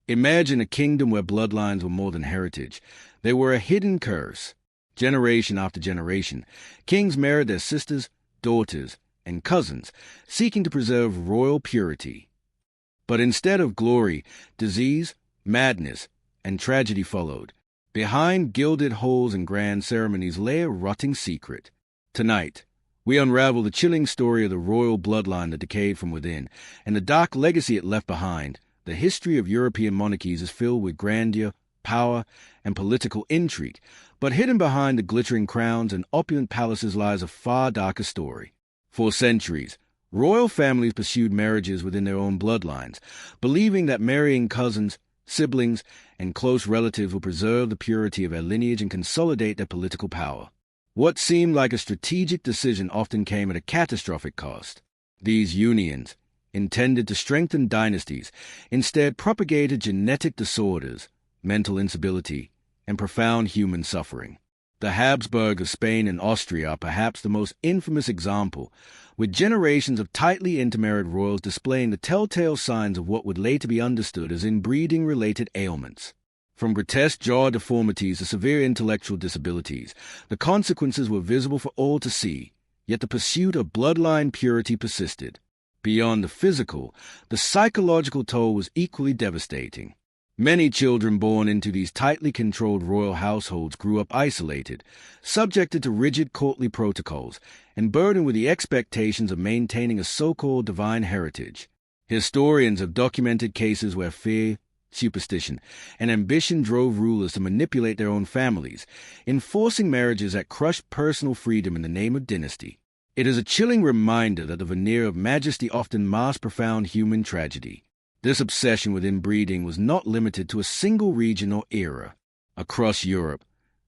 Imagine a kingdom where bloodlines were more than heritage. They were a hidden curse. Generation after generation, kings married their sisters, daughters, and cousins, seeking to preserve royal purity. But instead of glory, disease, madness, and tragedy followed. Behind gilded halls and grand ceremonies lay a rotting secret. Tonight, we unravel the chilling story of the royal bloodline that decayed from within, and the dark legacy it left behind. The history of European monarchies is filled with grandeur, power, and political intrigue, but hidden behind the glittering crowns and opulent palaces lies a far darker story. For centuries, royal families pursued marriages within their own bloodlines, believing that marrying cousins, siblings, and close relatives will preserve the purity of their lineage and consolidate their political power. What seemed like a strategic decision often came at a catastrophic cost. These unions, intended to strengthen dynasties, instead propagated genetic disorders, mental instability, and profound human suffering. The Habsburgs of Spain and Austria are perhaps the most infamous example, with generations of tightly intermarried royals displaying the telltale signs of what would later be understood as inbreeding-related ailments. From grotesque jaw deformities to severe intellectual disabilities, the consequences were visible for all to see, yet the pursuit of bloodline purity persisted. Beyond the physical, the psychological toll was equally devastating. Many children born into these tightly controlled royal households grew up isolated, subjected to rigid courtly protocols, and burdened with the expectations of maintaining a so-called divine heritage. Historians have documented cases where fear, superstition, and ambition drove rulers to manipulate their own families, enforcing marriages that crushed personal freedom in the name of dynasty. It is a chilling reminder that the veneer of majesty often masks profound human tragedy. This obsession with inbreeding was not limited to a single region or era. Across Europe,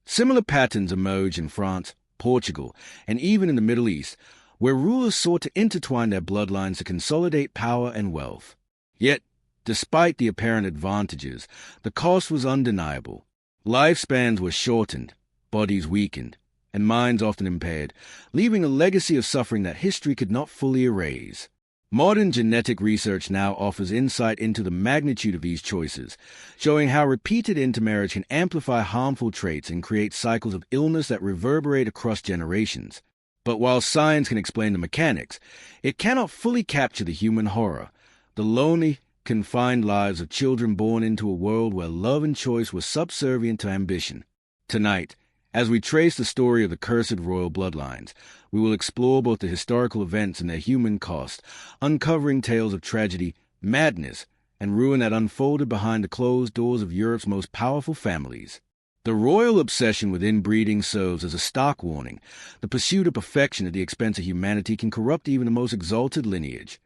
similar patterns emerged in France, Portugal, and even in the Middle East, where rulers sought to intertwine their bloodlines to consolidate power and wealth. Yet, despite the apparent advantages, the cost was undeniable. Lifespans were shortened, bodies weakened, and minds often impaired, leaving a legacy of suffering that history could not fully erase. Modern genetic research now offers insight into the magnitude of these choices, showing how repeated intermarriage can amplify harmful traits and create cycles of illness that reverberate across generations. But while science can explain the mechanics, it cannot fully capture the human horror, the lonely, confined lives of children born into a world where love and choice were subservient to ambition. Tonight, as we trace the story of the cursed royal bloodlines, we will explore both the historical events and their human cost, uncovering tales of tragedy, madness, and ruin that unfolded behind the closed doors of Europe's most powerful families. The royal obsession with inbreeding serves as a stark warning. The pursuit of perfection at the expense of humanity can corrupt even the most exalted lineage.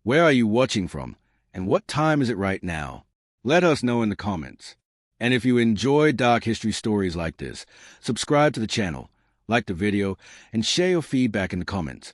Where are you watching from, and what time is it right now? Let us know in the comments. And if you enjoy dark history stories like this, subscribe to the channel, like the video, and share your feedback in the comments.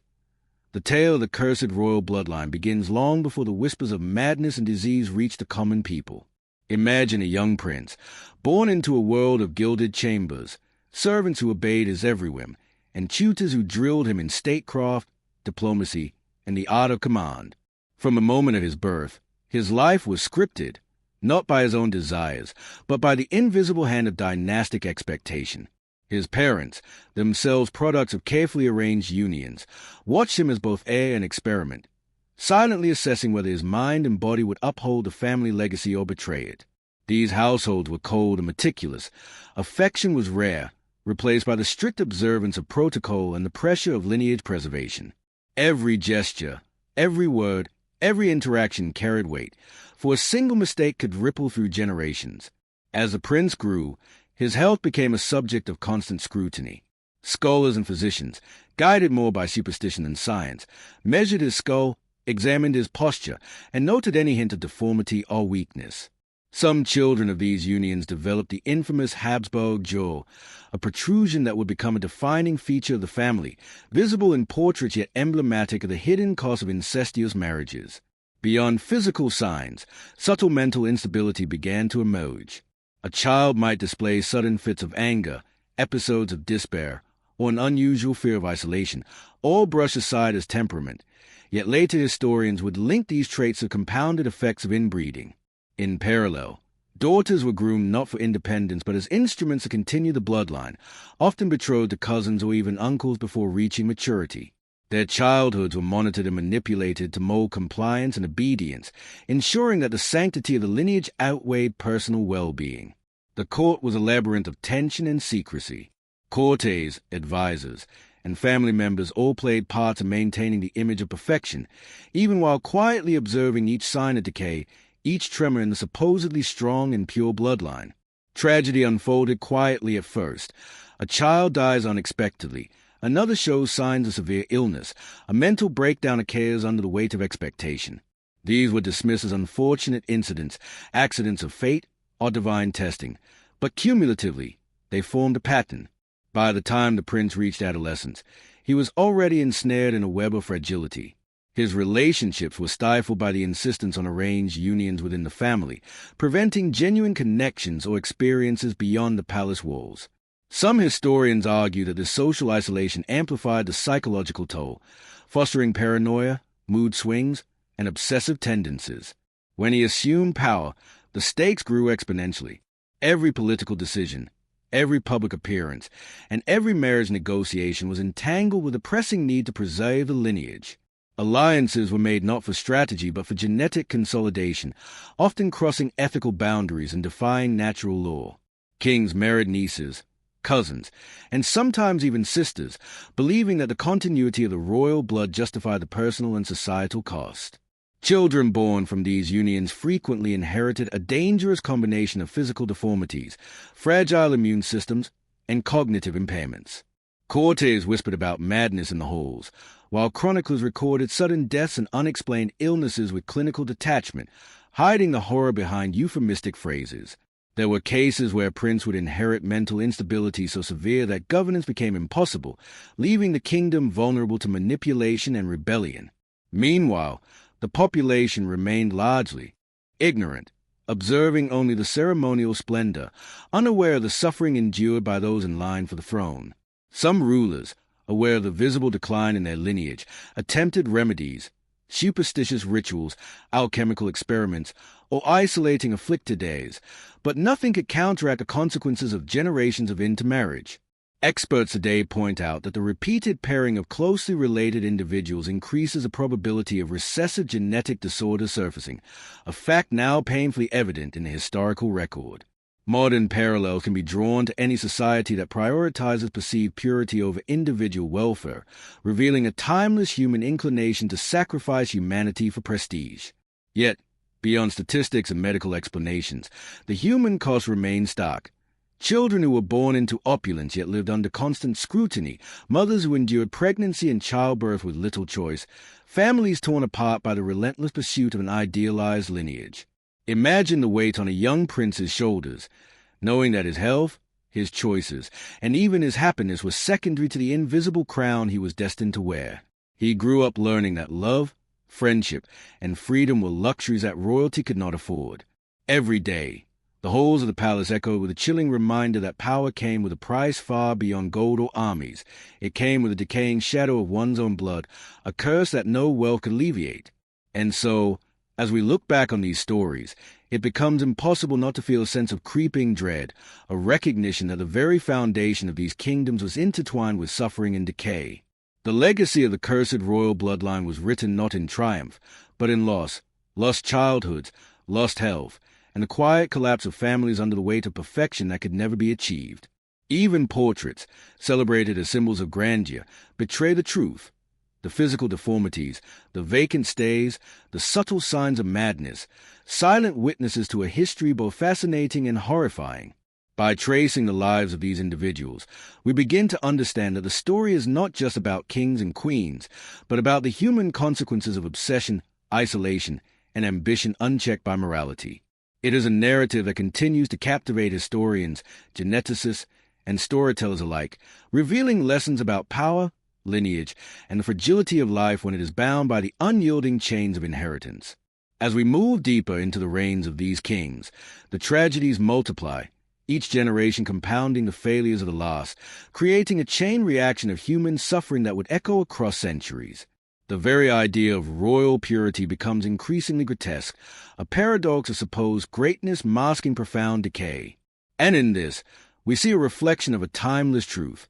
The tale of the cursed royal bloodline begins long before the whispers of madness and disease reach the common people. Imagine a young prince, born into a world of gilded chambers, servants who obeyed his every whim, and tutors who drilled him in statecraft, diplomacy, and the art of command. From the moment of his birth, his life was scripted, not by his own desires, but by the invisible hand of dynastic expectation. His parents, themselves products of carefully arranged unions, watched him as both heir and experiment, silently assessing whether his mind and body would uphold the family legacy or betray it. These households were cold and meticulous. Affection was rare, replaced by the strict observance of protocol and the pressure of lineage preservation. Every gesture, every word, every interaction carried weight, for a single mistake could ripple through generations. As the prince grew, his health became a subject of constant scrutiny. Scholars and physicians, guided more by superstition than science, measured his skull, examined his posture, and noted any hint of deformity or weakness. Some children of these unions developed the infamous Habsburg jaw, a protrusion that would become a defining feature of the family, visible in portraits yet emblematic of the hidden cost of incestuous marriages. Beyond physical signs, subtle mental instability began to emerge. A child might display sudden fits of anger, episodes of despair, or an unusual fear of isolation, all brushed aside as temperament. Yet later historians would link these traits to compounded effects of inbreeding. In parallel, daughters were groomed not for independence but as instruments to continue the bloodline, often betrothed to cousins or even uncles before reaching maturity. Their childhoods were monitored and manipulated to mold compliance and obedience, ensuring that the sanctity of the lineage outweighed personal well-being. The court was a labyrinth of tension and secrecy. Courtiers, advisors, and family members all played parts in maintaining the image of perfection, even while quietly observing each sign of decay, each tremor in the supposedly strong and pure bloodline. Tragedy unfolded quietly at first. A child dies unexpectedly. Another shows signs of severe illness. A mental breakdown occurs under the weight of expectation. These were dismissed as unfortunate incidents, accidents of fate, or divine testing. But cumulatively, they formed a pattern. By the time the prince reached adolescence, he was already ensnared in a web of fragility. His relationships were stifled by the insistence on arranged unions within the family, preventing genuine connections or experiences beyond the palace walls. Some historians argue that this social isolation amplified the psychological toll, fostering paranoia, mood swings, and obsessive tendencies. When he assumed power, the stakes grew exponentially. Every political decision, every public appearance, and every marriage negotiation was entangled with a pressing need to preserve the lineage. Alliances were made not for strategy but for genetic consolidation, often crossing ethical boundaries and defying natural law. Kings married nieces, cousins, and sometimes even sisters, believing that the continuity of the royal blood justified the personal and societal cost. Children born from these unions frequently inherited a dangerous combination of physical deformities, fragile immune systems, and cognitive impairments. Courtiers whispered about madness in the halls, while chroniclers recorded sudden deaths and unexplained illnesses with clinical detachment, hiding the horror behind euphemistic phrases. There were cases where a prince would inherit mental instability so severe that governance became impossible, leaving the kingdom vulnerable to manipulation and rebellion. Meanwhile, the population remained largely ignorant, observing only the ceremonial splendor, unaware of the suffering endured by those in line for the throne. Some rulers, aware of the visible decline in their lineage, attempted remedies, superstitious rituals, alchemical experiments, or isolating afflicted heirs, but nothing could counteract the consequences of generations of intermarriage. Experts today point out that the repeated pairing of closely related individuals increases the probability of recessive genetic disorders surfacing, a fact now painfully evident in the historical record. Modern parallels can be drawn to any society that prioritizes perceived purity over individual welfare, revealing a timeless human inclination to sacrifice humanity for prestige. Yet, beyond statistics and medical explanations, the human cost remains stark. Children who were born into opulence yet lived under constant scrutiny, mothers who endured pregnancy and childbirth with little choice, families torn apart by the relentless pursuit of an idealized lineage. Imagine the weight on a young prince's shoulders, knowing that his health, his choices, and even his happiness were secondary to the invisible crown he was destined to wear. He grew up learning that love, friendship, and freedom were luxuries that royalty could not afford. Every day, the halls of the palace echoed with a chilling reminder that power came with a price far beyond gold or armies. It came with a decaying shadow of one's own blood, a curse that no wealth could alleviate. And so, as we look back on these stories, it becomes impossible not to feel a sense of creeping dread, a recognition that the very foundation of these kingdoms was intertwined with suffering and decay. The legacy of the cursed royal bloodline was written not in triumph, but in loss, lost childhoods, lost health, and the quiet collapse of families under the weight of perfection that could never be achieved. Even portraits, celebrated as symbols of grandeur, betray the truth. The physical deformities, the vacant stays, the subtle signs of madness, silent witnesses to a history both fascinating and horrifying. By tracing the lives of these individuals, we begin to understand that the story is not just about kings and queens, but about the human consequences of obsession, isolation, and ambition unchecked by morality. It is a narrative that continues to captivate historians, geneticists, and storytellers alike, revealing lessons about power, lineage, and the fragility of life when it is bound by the unyielding chains of inheritance. As we move deeper into the reigns of these kings, the tragedies multiply, each generation compounding the failures of the last, creating a chain reaction of human suffering that would echo across centuries. The very idea of royal purity becomes increasingly grotesque, a paradox of supposed greatness masking profound decay. And in this, we see a reflection of a timeless truth.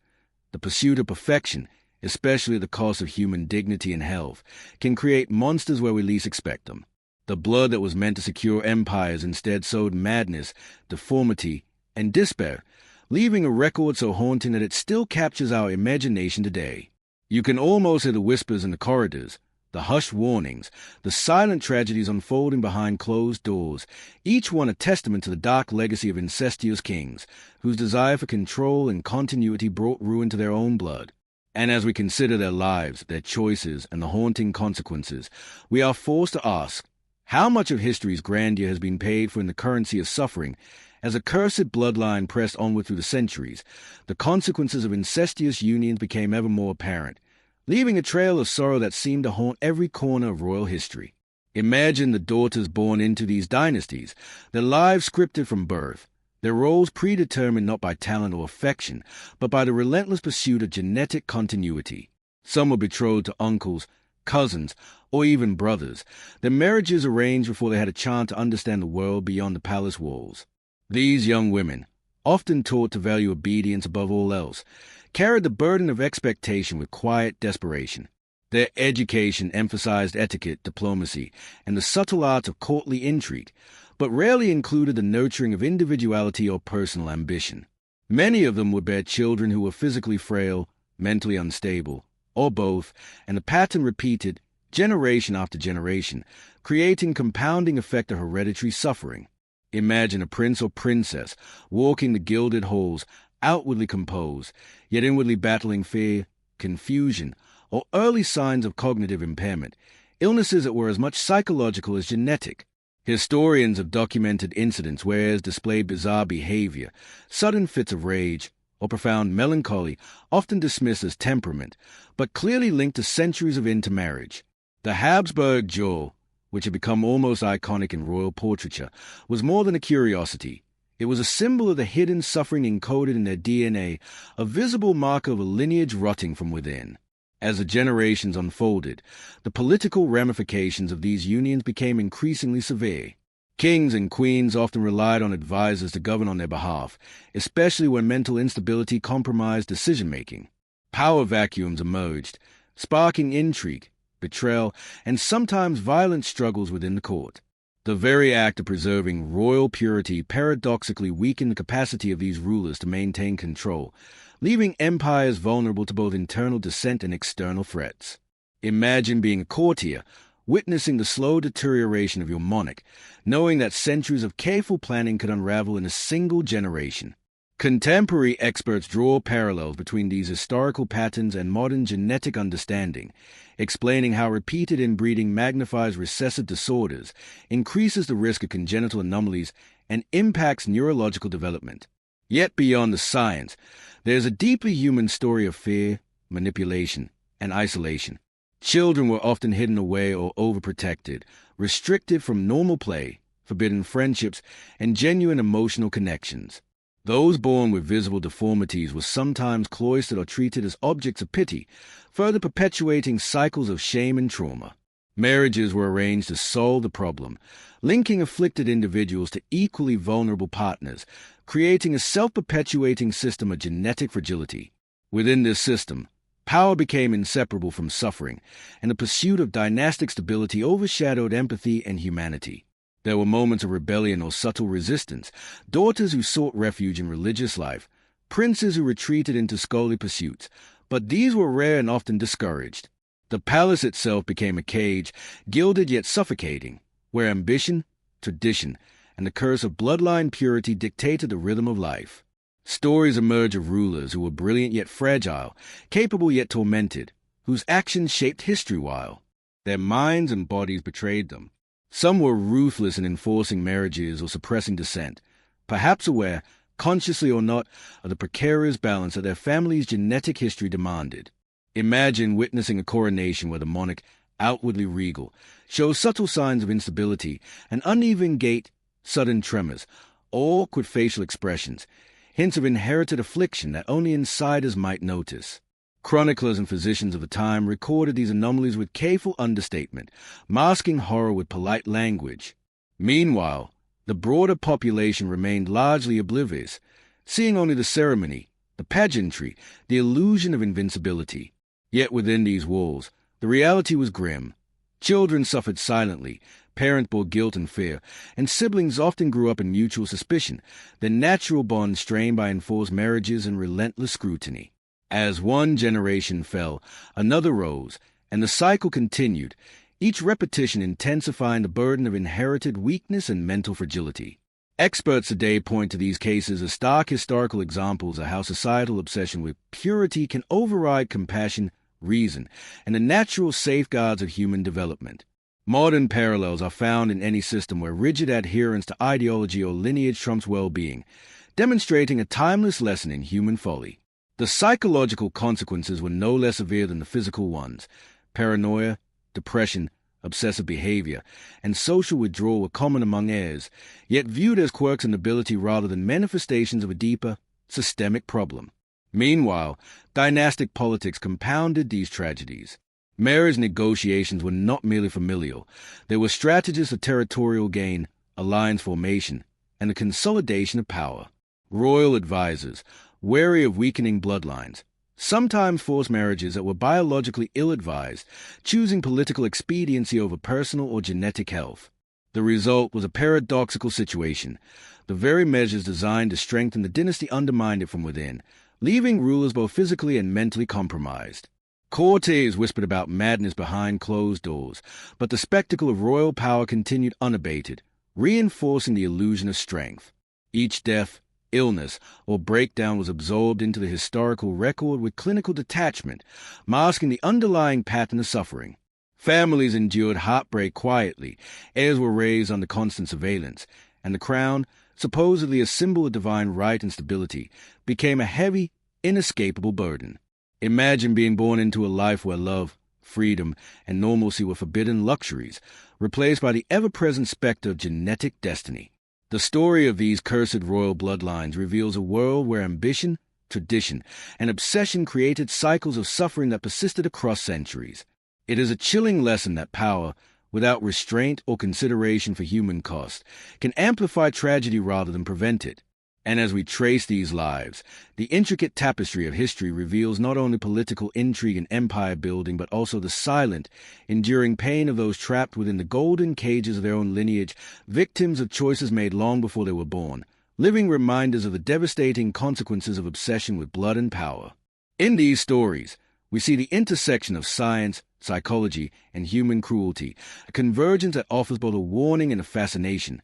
The pursuit of perfection, especially at the cost of human dignity and health, can create monsters where we least expect them. The blood that was meant to secure empires instead sowed madness, deformity, and despair, leaving a record so haunting that it still captures our imagination today. You can almost hear the whispers in the corridors, the hushed warnings, the silent tragedies unfolding behind closed doors, each one a testament to the dark legacy of incestuous kings, whose desire for control and continuity brought ruin to their own blood. And as we consider their lives, their choices, and the haunting consequences, we are forced to ask, how much of history's grandeur has been paid for in the currency of suffering? As a cursed bloodline pressed onward through the centuries, the consequences of incestuous unions became ever more apparent, leaving a trail of sorrow that seemed to haunt every corner of royal history. Imagine the daughters born into these dynasties, their lives scripted from birth, their roles predetermined not by talent or affection, but by the relentless pursuit of genetic continuity. Some were betrothed to uncles, cousins, or even brothers, their marriages arranged before they had a chance to understand the world beyond the palace walls. These young women, often taught to value obedience above all else, carried the burden of expectation with quiet desperation. Their education emphasized etiquette, diplomacy, and the subtle arts of courtly intrigue, but rarely included the nurturing of individuality or personal ambition. Many of them would bear children who were physically frail, mentally unstable, or both, and the pattern repeated generation after generation, creating compounding effect of hereditary suffering. Imagine a prince or princess walking the gilded halls, outwardly composed, yet inwardly battling fear, confusion, or early signs of cognitive impairment, illnesses that were as much psychological as genetic. Historians have documented incidents where heirs displayed bizarre behavior, sudden fits of rage, or profound melancholy, often dismissed as temperament, but clearly linked to centuries of intermarriage. The Habsburg jaw, which had become almost iconic in royal portraiture, was more than a curiosity. It was a symbol of the hidden suffering encoded in their DNA, a visible marker of a lineage rotting from within. As the generations unfolded, the political ramifications of these unions became increasingly severe. Kings and queens often relied on advisors to govern on their behalf, especially when mental instability compromised decision-making. Power vacuums emerged, sparking intrigue, betrayal, and sometimes violent struggles within the court. The very act of preserving royal purity paradoxically weakened the capacity of these rulers to maintain control, leaving empires vulnerable to both internal dissent and external threats. Imagine being a courtier, witnessing the slow deterioration of your monarch, knowing that centuries of careful planning could unravel in a single generation. Contemporary experts draw parallels between these historical patterns and modern genetic understanding, explaining how repeated inbreeding magnifies recessive disorders, increases the risk of congenital anomalies, and impacts neurological development. Yet beyond the science, there is a deeply human story of fear, manipulation, and isolation. Children were often hidden away or overprotected, restricted from normal play, forbidden friendships, and genuine emotional connections. Those born with visible deformities were sometimes cloistered or treated as objects of pity, further perpetuating cycles of shame and trauma. Marriages were arranged to solve the problem, linking afflicted individuals to equally vulnerable partners, creating a self-perpetuating system of genetic fragility. Within this system, power became inseparable from suffering, and the pursuit of dynastic stability overshadowed empathy and humanity. There were moments of rebellion or subtle resistance, daughters who sought refuge in religious life, princes who retreated into scholarly pursuits, but these were rare and often discouraged. The palace itself became a cage, gilded yet suffocating, where ambition, tradition, and the curse of bloodline purity dictated the rhythm of life. Stories emerge of rulers who were brilliant yet fragile, capable yet tormented, whose actions shaped history while their minds and bodies betrayed them. Some were ruthless in enforcing marriages or suppressing dissent, perhaps aware, consciously or not, of the precarious balance that their family's genetic history demanded. Imagine witnessing a coronation where the monarch, outwardly regal, shows subtle signs of instability, an uneven gait, sudden tremors, awkward facial expressions, hints of inherited affliction that only insiders might notice. Chroniclers and physicians of the time recorded these anomalies with careful understatement, masking horror with polite language. Meanwhile, the broader population remained largely oblivious, seeing only the ceremony, the pageantry, the illusion of invincibility. Yet within these walls, the reality was grim. Children suffered silently, parents bore guilt and fear, and siblings often grew up in mutual suspicion, their natural bonds strained by enforced marriages and relentless scrutiny. As one generation fell, another rose, and the cycle continued, each repetition intensifying the burden of inherited weakness and mental fragility. Experts today point to these cases as stark historical examples of how societal obsession with purity can override compassion, reason, and the natural safeguards of human development. Modern parallels are found in any system where rigid adherence to ideology or lineage trumps well-being, demonstrating a timeless lesson in human folly. The psychological consequences were no less severe than the physical ones. Paranoia, depression, obsessive behavior, and social withdrawal were common among heirs, yet viewed as quirks and nobility rather than manifestations of a deeper, systemic problem. Meanwhile, dynastic politics compounded these tragedies. Marriage negotiations were not merely familial. They were strategies for territorial gain, alliance formation, and the consolidation of power. Royal advisors, wary of weakening bloodlines, sometimes forced marriages that were biologically ill-advised, choosing political expediency over personal or genetic health. The result was a paradoxical situation. The very measures designed to strengthen the dynasty undermined it from within, leaving rulers both physically and mentally compromised. Courtiers whispered about madness behind closed doors, but the spectacle of royal power continued unabated, reinforcing the illusion of strength. Each death, illness, or breakdown was absorbed into the historical record with clinical detachment, masking the underlying pattern of suffering. Families endured heartbreak quietly, heirs were raised under constant surveillance, and the crown, supposedly a symbol of divine right and stability, became a heavy, inescapable burden. Imagine being born into a life where love, freedom, and normalcy were forbidden luxuries, replaced by the ever-present specter of genetic destiny. The story of these cursed royal bloodlines reveals a world where ambition, tradition, and obsession created cycles of suffering that persisted across centuries. It is a chilling lesson that power, without restraint or consideration for human cost, can amplify tragedy rather than prevent it. And as we trace these lives, the intricate tapestry of history reveals not only political intrigue and empire building, but also the silent, enduring pain of those trapped within the golden cages of their own lineage, victims of choices made long before they were born, living reminders of the devastating consequences of obsession with blood and power. In these stories, we see the intersection of science, psychology, and human cruelty, a convergence that offers both a warning and a fascination.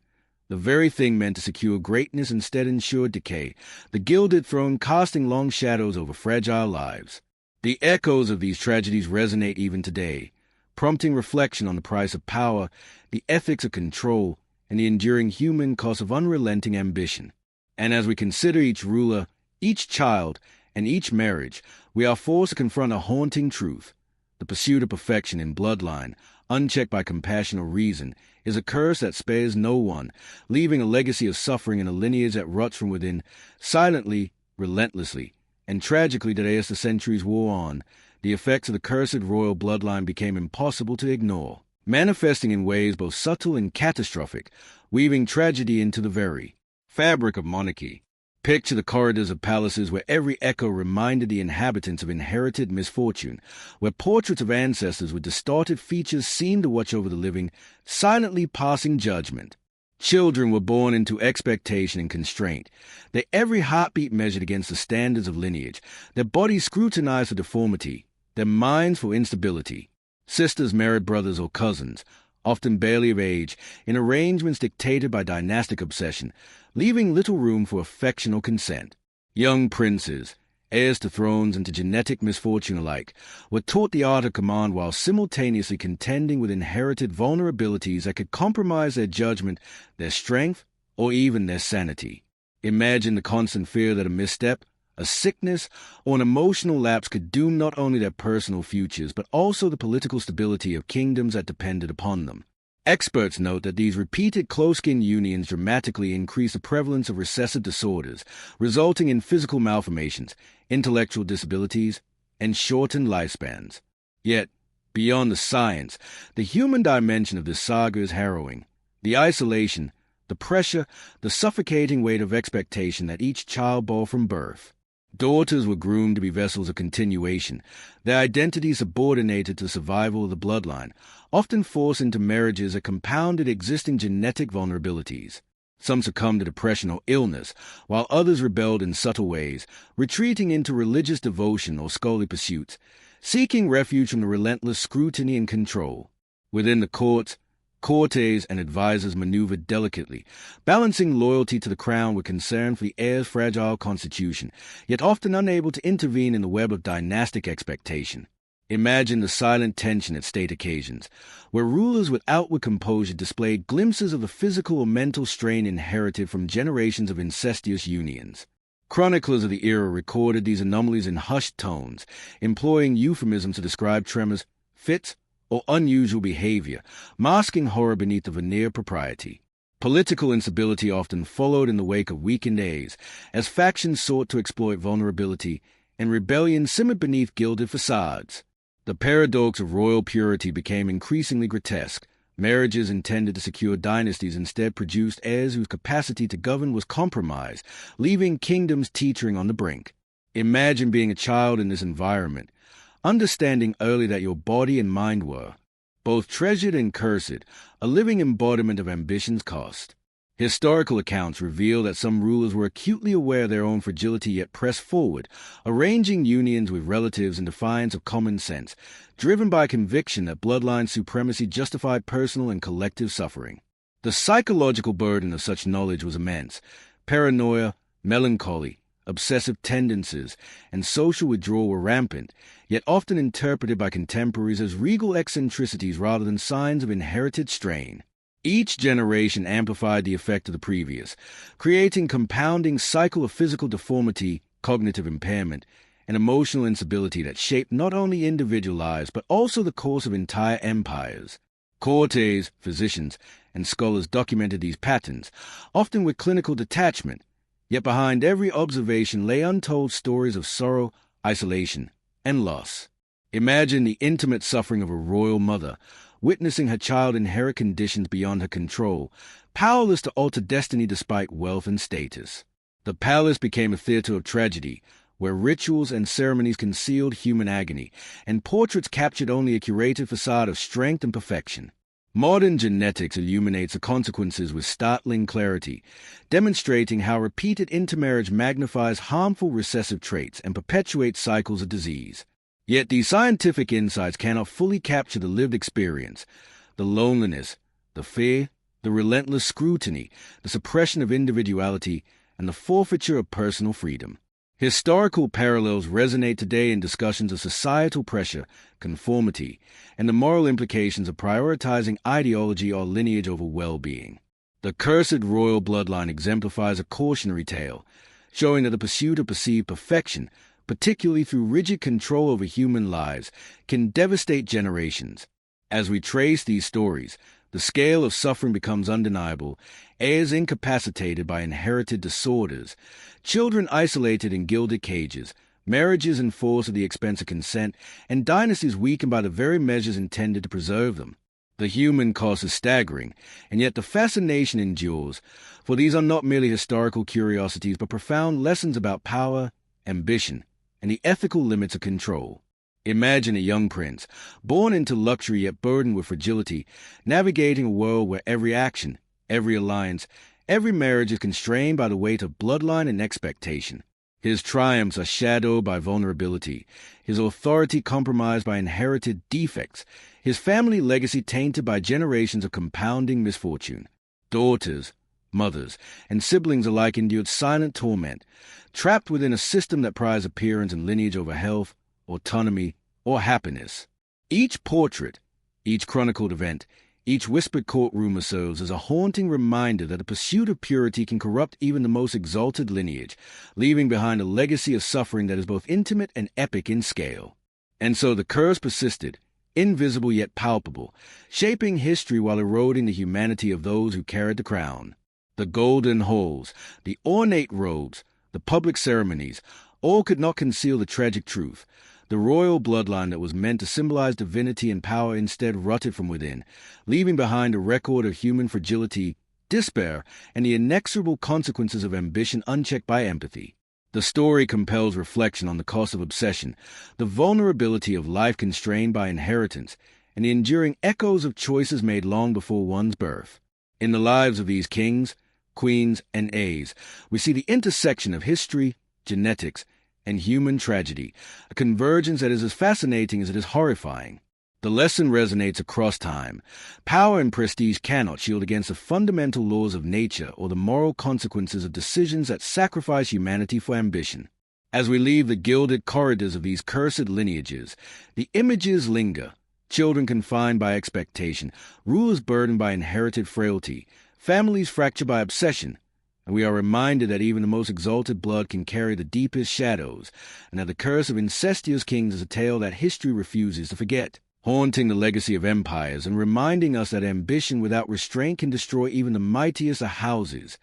The very thing meant to secure greatness instead ensured decay, the gilded throne casting long shadows over fragile lives. The echoes of these tragedies resonate even today, prompting reflection on the price of power, the ethics of control, and the enduring human cost of unrelenting ambition. And as we consider each ruler, each child, and each marriage, we are forced to confront a haunting truth. The pursuit of perfection in bloodline, unchecked by compassion or reason, is a curse that spares no one, leaving a legacy of suffering in a lineage that rots from within, silently, relentlessly, and tragically that as the centuries wore on, the effects of the cursed royal bloodline became impossible to ignore, manifesting in ways both subtle and catastrophic, weaving tragedy into the very fabric of monarchy. Picture the corridors of palaces where every echo reminded the inhabitants of inherited misfortune, where portraits of ancestors with distorted features seemed to watch over the living, silently passing judgment. Children were born into expectation and constraint, their every heartbeat measured against the standards of lineage, their bodies scrutinized for deformity, their minds for instability. Sisters married brothers or cousins, often barely of age, in arrangements dictated by dynastic obsession, leaving little room for affection or consent. Young princes, heirs to thrones and to genetic misfortune alike, were taught the art of command while simultaneously contending with inherited vulnerabilities that could compromise their judgment, their strength, or even their sanity. Imagine the constant fear that a misstep, a sickness, or an emotional lapse could doom not only their personal futures, but also the political stability of kingdoms that depended upon them. Experts note that these repeated close-skin unions dramatically increase the prevalence of recessive disorders, resulting in physical malformations, intellectual disabilities, and shortened lifespans. Yet, beyond the science, the human dimension of this saga is harrowing. The isolation, the pressure, the suffocating weight of expectation that each child bore from birth. Daughters were groomed to be vessels of continuation, their identities subordinated to survival of the bloodline, often forced into marriages that compounded existing genetic vulnerabilities. Some succumbed to depression or illness, while others rebelled in subtle ways, retreating into religious devotion or scholarly pursuits, seeking refuge from the relentless scrutiny and control. Within the courts, courtiers and advisors maneuvered delicately, balancing loyalty to the crown with concern for the heir's fragile constitution, yet often unable to intervene in the web of dynastic expectation. Imagine the silent tension at state occasions, where rulers with outward composure displayed glimpses of the physical or mental strain inherited from generations of incestuous unions. Chroniclers of the era recorded these anomalies in hushed tones, employing euphemisms to describe tremors, fits, or unusual behavior, masking horror beneath the veneer of propriety. Political instability often followed in the wake of weakened heirs, as factions sought to exploit vulnerability, and rebellion simmered beneath gilded facades. The paradox of royal purity became increasingly grotesque. Marriages intended to secure dynasties instead produced heirs whose capacity to govern was compromised, leaving kingdoms teetering on the brink. Imagine being a child in this environment, understanding early that your body and mind were, both treasured and cursed, a living embodiment of ambition's cost. Historical accounts reveal that some rulers were acutely aware of their own fragility yet pressed forward, arranging unions with relatives in defiance of common sense, driven by a conviction that bloodline supremacy justified personal and collective suffering. The psychological burden of such knowledge was immense. Paranoia, melancholy, obsessive tendencies, and social withdrawal were rampant, yet often interpreted by contemporaries as regal eccentricities rather than signs of inherited strain. Each generation amplified the effect of the previous, creating compounding cycle of physical deformity, cognitive impairment, and emotional instability that shaped not only individual lives but also the course of entire empires. Courtiers, physicians, and scholars documented these patterns, often with clinical detachment, yet behind every observation lay untold stories of sorrow, isolation, and loss. Imagine the intimate suffering of a royal mother, witnessing her child inherit conditions beyond her control, powerless to alter destiny despite wealth and status. The palace became a theater of tragedy, where rituals and ceremonies concealed human agony, and portraits captured only a curated facade of strength and perfection. Modern genetics illuminates the consequences with startling clarity, demonstrating how repeated intermarriage magnifies harmful recessive traits and perpetuates cycles of disease. Yet these scientific insights cannot fully capture the lived experience, the loneliness, the fear, the relentless scrutiny, the suppression of individuality, and the forfeiture of personal freedom. Historical parallels resonate today in discussions of societal pressure, conformity, and the moral implications of prioritizing ideology or lineage over well-being. The cursed royal bloodline exemplifies a cautionary tale, showing that the pursuit of perceived perfection, particularly through rigid control over human lives, can devastate generations. As we trace these stories, the scale of suffering becomes undeniable, heirs incapacitated by inherited disorders, children isolated in gilded cages, marriages enforced at the expense of consent, and dynasties weakened by the very measures intended to preserve them. The human cost is staggering, and yet the fascination endures, for these are not merely historical curiosities but profound lessons about power, ambition, and the ethical limits of control. Imagine a young prince, born into luxury yet burdened with fragility, navigating a world where every action, every alliance, every marriage is constrained by the weight of bloodline and expectation. His triumphs are shadowed by vulnerability, his authority compromised by inherited defects, his family legacy tainted by generations of compounding misfortune. Daughters, mothers, and siblings alike endured silent torment, trapped within a system that prized appearance and lineage over health, autonomy, or happiness. Each portrait, each chronicled event, each whispered court rumor serves as a haunting reminder that the pursuit of purity can corrupt even the most exalted lineage, leaving behind a legacy of suffering that is both intimate and epic in scale. And so the curse persisted, invisible yet palpable, shaping history while eroding the humanity of those who carried the crown. The golden halls, the ornate robes, the public ceremonies, all could not conceal the tragic truth. The royal bloodline that was meant to symbolize divinity and power instead rotted from within, leaving behind a record of human fragility, despair, and the inexorable consequences of ambition unchecked by empathy. The story compels reflection on the cost of obsession, the vulnerability of life constrained by inheritance, and the enduring echoes of choices made long before one's birth. In the lives of these kings, queens, and A's, we see the intersection of history, genetics, and human tragedy, a convergence that is as fascinating as it is horrifying. The lesson resonates across time. Power and prestige cannot shield against the fundamental laws of nature or the moral consequences of decisions that sacrifice humanity for ambition. As we leave the gilded corridors of these cursed lineages, the images linger. Children confined by expectation, rulers burdened by inherited frailty, families fractured by obsession, and we are reminded that even the most exalted blood can carry the deepest shadows, and that the curse of incestuous kings is a tale that history refuses to forget, haunting the legacy of empires and reminding us that ambition without restraint can destroy even the mightiest of houses.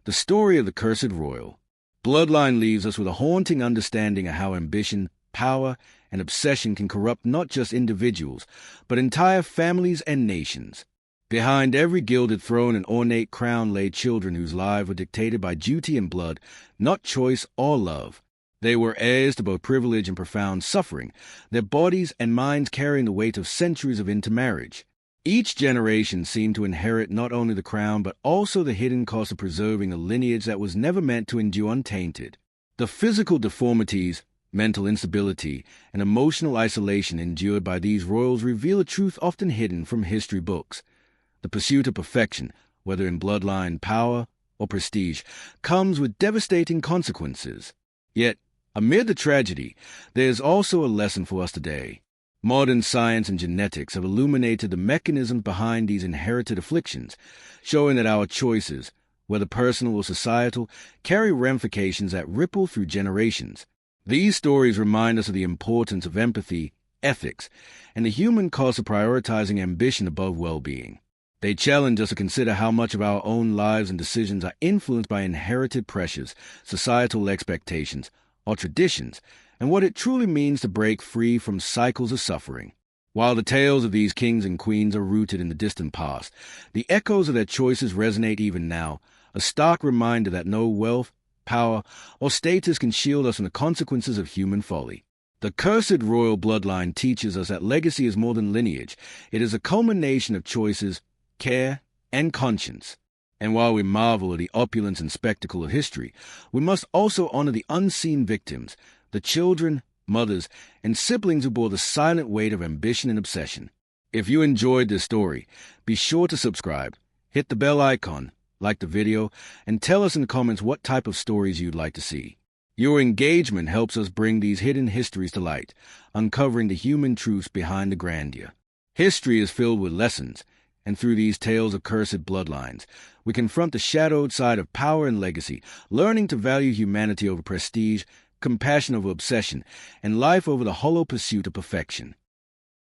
The story of the cursed royal bloodline leaves us with a haunting understanding of how ambition, power, and obsession can corrupt not just individuals, but entire families and nations. Behind every gilded throne and ornate crown lay children whose lives were dictated by duty and blood, not choice or love. They were heirs to both privilege and profound suffering, their bodies and minds carrying the weight of centuries of intermarriage. Each generation seemed to inherit not only the crown but also the hidden cost of preserving a lineage that was never meant to endure untainted. The physical deformities, mental instability, and emotional isolation endured by these royals reveal a truth often hidden from history books. The pursuit of perfection, whether in bloodline, power, or prestige, comes with devastating consequences. Yet, amid the tragedy, there is also a lesson for us today. Modern science and genetics have illuminated the mechanisms behind these inherited afflictions, showing that our choices, whether personal or societal, carry ramifications that ripple through generations. These stories remind us of the importance of empathy, ethics, and the human cost of prioritizing ambition above well-being. They challenge us to consider how much of our own lives and decisions are influenced by inherited pressures, societal expectations, or traditions, and what it truly means to break free from cycles of suffering. While the tales of these kings and queens are rooted in the distant past, the echoes of their choices resonate even now, a stark reminder that no wealth, power, or status can shield us from the consequences of human folly. The cursed royal bloodline teaches us that legacy is more than lineage. It is a culmination of choices, care, and conscience. And while we marvel at the opulence and spectacle of history, we must also honor the unseen victims, the children, mothers, and siblings who bore the silent weight of ambition and obsession. If you enjoyed this story, be sure to subscribe, hit the bell icon, like the video, and tell us in the comments what type of stories you'd like to see. Your engagement helps us bring these hidden histories to light, uncovering the human truths behind the grandeur. History is filled with lessons, and through these tales of cursed bloodlines, we confront the shadowed side of power and legacy, learning to value humanity over prestige, compassion over obsession, and life over the hollow pursuit of perfection.